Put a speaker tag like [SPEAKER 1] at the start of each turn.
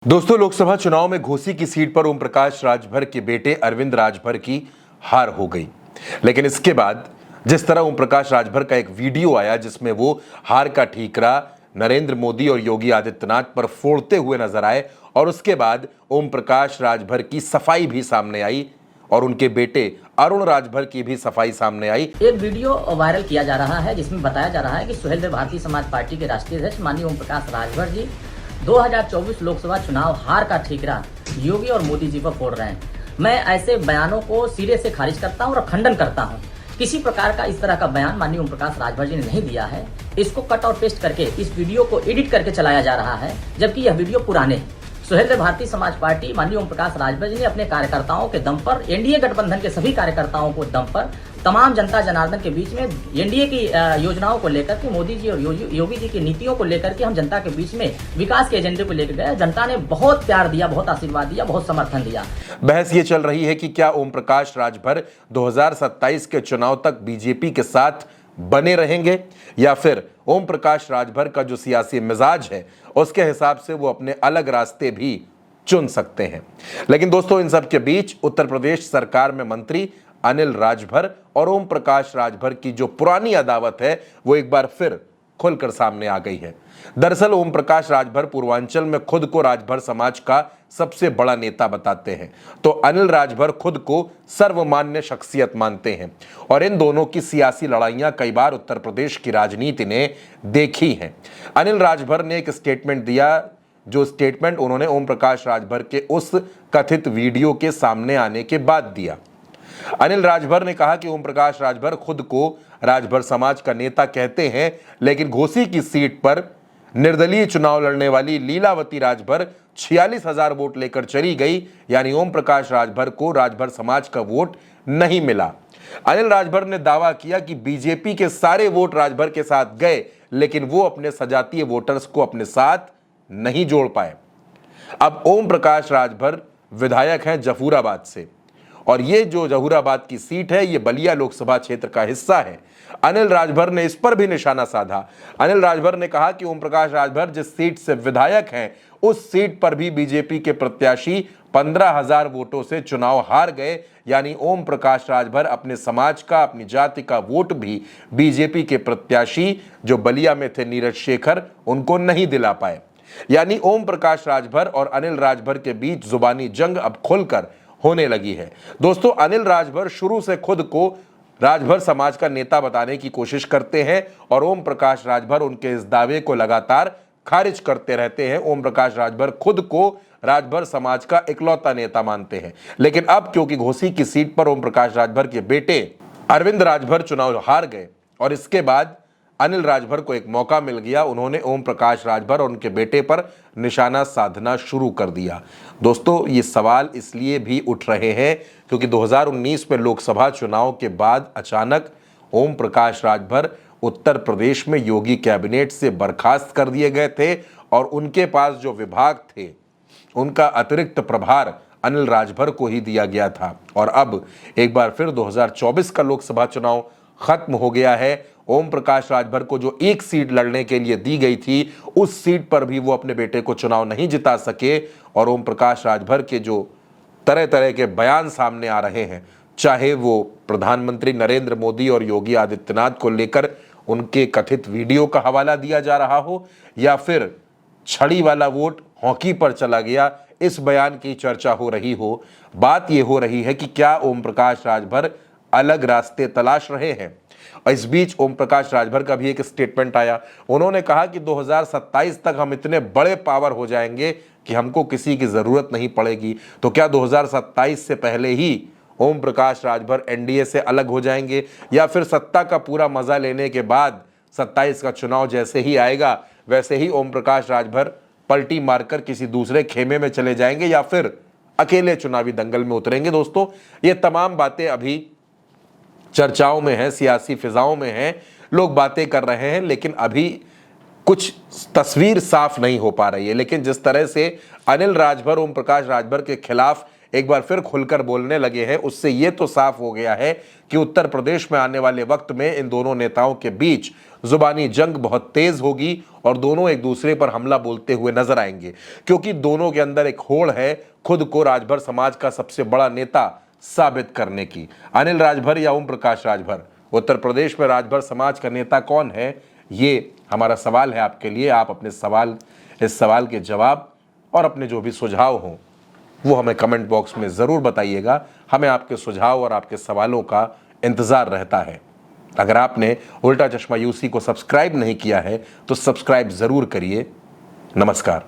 [SPEAKER 1] दोस्तों, लोकसभा चुनाव में घोसी की सीट पर ओम प्रकाश राजभर के बेटे अरविंद राजभर की हार हो गई। लेकिन इसके बाद जिस तरह ओम प्रकाश राजभर का एक वीडियो आया जिसमें वो हार का ठीकरा नरेंद्र मोदी और योगी आदित्यनाथ पर फोड़ते हुए नजर आए और उसके बाद ओम प्रकाश राजभर की सफाई भी सामने आई और उनके बेटे अरुण राजभर की भी सफाई सामने आई।
[SPEAKER 2] एक वीडियो वायरल किया जा रहा है जिसमें बताया जा रहा है कि सुहेलदेव भारतीय समाज पार्टी के राष्ट्रीय अध्यक्ष माननीय ओम प्रकाश राजभर जी 2024 लोकसभा चुनाव हार का ठीकरा योगी और मोदी जी पर फोड़ रहे हैं। मैं ऐसे बयानों को सिरे से खारिज करता हूं और खंडन करता हूं। किसी प्रकार का इस तरह का बयान माननीय ओम प्रकाश राजभर जी ने नहीं दिया है। इसको कट और पेस्ट करके इस वीडियो को एडिट करके चलाया जा रहा है, जबकि यह वीडियो पुराने है। सुहेलदेव भारतीय समाज पार्टी माननीय ओम प्रकाश राजभर जी ने अपने कार्यकर्ताओं के दम पर, एनडीए गठबंधन के सभी कार्यकर्ताओं को दम पर, तमाम जनता जनार्दन के बीच में एनडीए की योजनाओं को लेकर के, मोदी जी और योगी जी की नीतियों को लेकर के हम जनता के बीच में विकास के एजेंडे को लेकर गए। जनता ने बहुत प्यार दिया, बहुत आशीर्वाद दिया, बहुत समर्थन दिया।
[SPEAKER 1] बहस ये चल रही है कि क्या ओम प्रकाश राजभर 2027 के चुनाव तक बीजेपी के साथ बने रहेंगे या फिर ओम प्रकाश राजभर का जो सियासी मिजाज है उसके हिसाब से वो अपने अलग रास्ते भी चुन सकते हैं। लेकिन दोस्तों, इन सब के बीच उत्तर प्रदेश सरकार में मंत्री अनिल राजभर और ओम प्रकाश राजभर की जो पुरानी अदावत है वो एक बार फिर खुलकर सामने आ गई है। दरअसल ओम प्रकाश राजभर पूर्वांचल में खुद को राजभर समाज का सबसे बड़ा नेता बताते हैं, तो अनिल राजभर खुद को सर्वमान्य शख्सियत मानते हैं और इन दोनों की सियासी लड़ाइयां कई बार उत्तर प्रदेश की राजनीति ने देखी हैं। अनिल राजभर ने एक स्टेटमेंट दिया, जो स्टेटमेंट उन्होंने ओम प्रकाश राजभर के उस कथित वीडियो के सामने आने के बाद दिया। अनिल राजभर ने कहा कि ओम प्रकाश राजभर खुद को राजभर समाज का नेता कहते हैं, लेकिन घोसी की सीट पर निर्दलीय चुनाव लड़ने वाली लीलावती राजभर 46,000 वोट लेकर चली गई, यानी ओम प्रकाश राजभर को राजभर समाज का वोट नहीं मिला। अनिल राजभर ने दावा किया कि बीजेपी के सारे वोट राजभर के साथ गए, लेकिन वो अपने सजातीय वोटर्स को अपने साथ नहीं जोड़ पाए। अब ओम प्रकाश राजभर विधायक हैं जफूराबाद से और ये जो जहूराबाद की सीट है ये बलिया लोकसभा क्षेत्र का हिस्सा है। अनिल राजभर ने इस पर भी निशाना साधा। अनिल राजभर ने कहा कि ओम प्रकाश राजभर जिस सीट से विधायक हैं उस सीट पर भी बीजेपी के प्रत्याशी 15,000 वोटों से चुनाव हार गए, यानी ओम प्रकाश राजभर अपने समाज का, अपनी जाति का वोट भी बीजेपी के प्रत्याशी जो बलिया में थे नीरज शेखर, उनको नहीं दिला पाए। यानी ओम प्रकाश राजभर और अनिल राजभर के बीच जुबानी जंग अब खुलकर होने लगी है। दोस्तों, अनिल राजभर शुरू से खुद को राजभर समाज का नेता बताने की कोशिश करते हैं और ओम प्रकाश राजभर उनके इस दावे को लगातार खारिज करते रहते हैं। ओम प्रकाश राजभर खुद को राजभर समाज का इकलौता नेता मानते हैं, लेकिन अब क्योंकि घोसी की सीट पर ओम प्रकाश राजभर के बेटे अरविंद राजभर चुनाव हार गए और इसके बाद अनिल राजभर को एक मौका मिल गया, उन्होंने ओम प्रकाश राजभर और उनके बेटे पर निशाना साधना शुरू कर दिया। दोस्तों, ये सवाल इसलिए भी उठ रहे हैं क्योंकि 2019 में लोकसभा चुनाव के बाद अचानक ओम प्रकाश राजभर उत्तर प्रदेश में योगी कैबिनेट से बर्खास्त कर दिए गए थे और उनके पास जो विभाग थे उनका अतिरिक्त प्रभार अनिल राजभर को ही दिया गया था। और अब एक बार फिर 2024 का लोकसभा चुनाव खत्म हो गया है। ओम प्रकाश राजभर को जो एक सीट लड़ने के लिए दी गई थी उस सीट पर भी वो अपने बेटे को चुनाव नहीं जिता सके और ओम प्रकाश राजभर के जो तरह तरह के बयान सामने आ रहे हैं, चाहे वो प्रधानमंत्री नरेंद्र मोदी और योगी आदित्यनाथ को लेकर उनके कथित वीडियो का हवाला दिया जा रहा हो या फिर छड़ी वाला वोट हॉकी पर चला गया, इस बयान की चर्चा हो रही हो, बात ये हो रही है कि क्या ओम प्रकाश राजभर अलग रास्ते तलाश रहे हैं। और इस बीच ओम प्रकाश राजभर का भी एक स्टेटमेंट आया। उन्होंने कहा कि 2027 तक हम इतने बड़े पावर हो जाएंगे कि हमको किसी की जरूरत नहीं पड़ेगी। तो क्या 2027 से पहले ही ओम प्रकाश राजभर एनडीए से अलग हो जाएंगे या फिर सत्ता का पूरा मजा लेने के बाद 27 का चुनाव जैसे ही आएगा वैसे ही ओम प्रकाश राजभर पलटी मारकर किसी दूसरे खेमे में चले जाएंगे या फिर अकेले चुनावी दंगल में उतरेंगे। दोस्तों, ये तमाम बातें अभी चर्चाओं में है, सियासी फिजाओं में है, लोग बातें कर रहे हैं, लेकिन अभी कुछ तस्वीर साफ नहीं हो पा रही है। लेकिन जिस तरह से अनिल राजभर ओम प्रकाश राजभर के खिलाफ एक बार फिर खुलकर बोलने लगे हैं, उससे ये तो साफ हो गया है कि उत्तर प्रदेश में आने वाले वक्त में इन दोनों नेताओं के बीच जुबानी जंग बहुत तेज होगी और दोनों एक दूसरे पर हमला बोलते हुए नजर आएंगे, क्योंकि दोनों के अंदर एक होड़ है खुद को राजभर समाज का सबसे बड़ा नेता साबित करने की। अनिल राजभर या ओम प्रकाश राजभर, उत्तर प्रदेश में राजभर समाज का नेता कौन है, ये हमारा सवाल है आपके लिए। आप अपने इस सवाल के जवाब और अपने जो भी सुझाव हों वो हमें कमेंट बॉक्स में ज़रूर बताइएगा। हमें आपके सुझाव और आपके सवालों का इंतज़ार रहता है। अगर आपने उल्टा चश्मा यूसी को सब्सक्राइब नहीं किया है तो सब्सक्राइब ज़रूर करिए। नमस्कार।